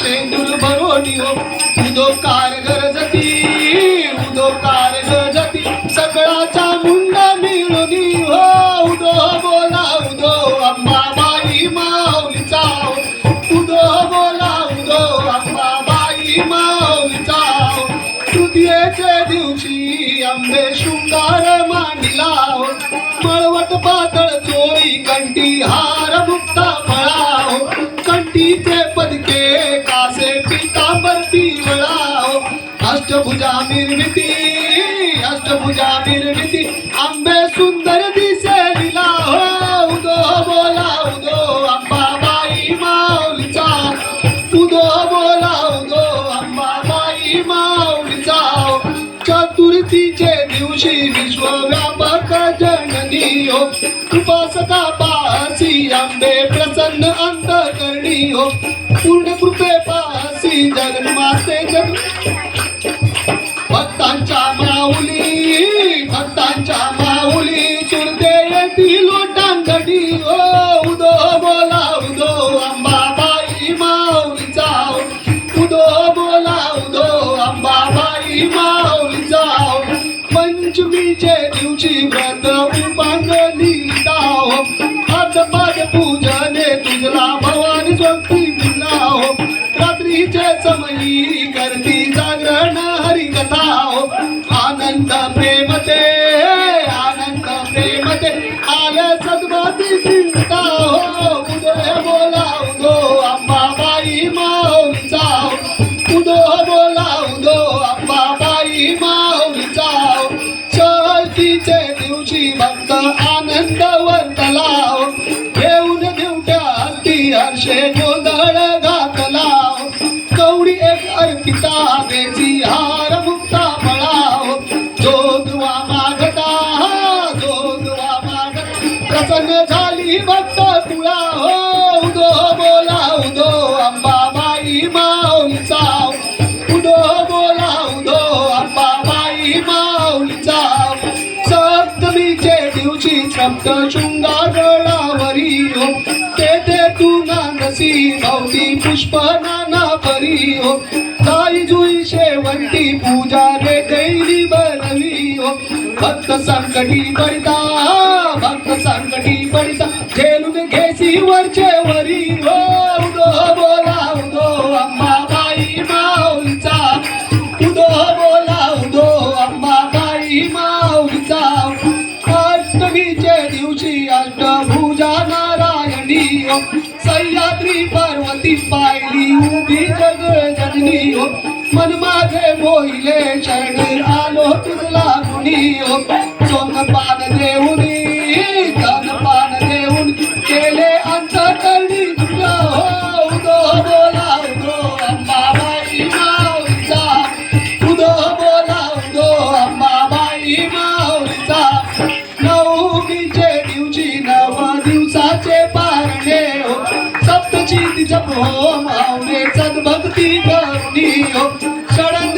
शेंदूर भरोनी हो उदो कार गरजती उदो कार गरजती सगळाचा मुंडा मिळूनी हो उदो बोला उदो अंबाबाई माऊलीचा उदो बोला उदो अंबाबाई माऊलीचा तृतीयेच्या दिवशी आंबे शृंगार मांडला मळवट पातळ चोळी कंठी हार मुक्ता फळा कंठीचे पदके कासे पितांबर पिवळा अष्टभुजा मिरविती आंबे सुंदर दिसे लिला हो उदो बोला उदो अंबाबाई माऊलीचा उदो बोला उदो अंबाबाई माऊलीचा चतुर्थीचे दिवशी विश्वव्यापक जननी हो कृपासका पासी आंबे प्रसन्न अंतकरणी हो पूर्ण कृपे पासी जगन्माते जग भक्तांच्या माऊली सुरते येतील लोटांगडी हो उदो बोला उदो अंबाबाई माऊलीचा उदो बोला उदो अंबाबाई माऊलीचा पंचमीचे दिवशी व्रत उपांगली दाव हातपाद पूजने तुझला भवानी स्वस्ती दिला हो रात्रीचे समयी करती जागरण हरिकथा हो आनंद प्रेमते आले सद्गती चिंता हो उदो बोला उदो अंबाबाई माऊलीचा उदो बोला उदो अंबाबाई माऊलीचा षष्टीचे दिवशी भक्त आनंद वंतला घेऊन देवट्या हस्ती हर्षे गोंधळ घातला कवडी एक अर्पिता बेची हार मुक्ता फळा जोगवा मागता प्रसन्न झाली भक्त तुळा हो उदो बोला उदो अंबाबाई माऊलीचा उदो बोला उदो अंबाबाई माऊलीचा सप्तमीचे दिवशी सप्त शृंगागडावरी हो तेथे तू नांदसी भवती पुष्प नाना परी हो ताई जुई शेवंती पूजा रे दैली बनवी हो भक्त संकटी पडिता झेलून घेसी वरचे वरी हो उदो बोला उदो अंबाबाई माऊलीचा उदो बोला उदो अंबाबाई माऊलीचा अष्टमीचे दिवशी अष्टभुजा नारायणी हो सह्याद्री पार्वती पाहिली उभी जग जननी हो मन माझे मोहिले शरण आलो तुझला गुणी हो सोनपान देऊनी धनपान देऊन केले अंतकरणी तुझा हो उदो बोला उदो अंबाबाई माऊलीचा उदो बोला उदो अंबाबाई माऊलीचा नवमीचे दिवशी नव दिवसाचे पारणे हो सप्तची जप हो माऊले सद्भक्ती करुणी हो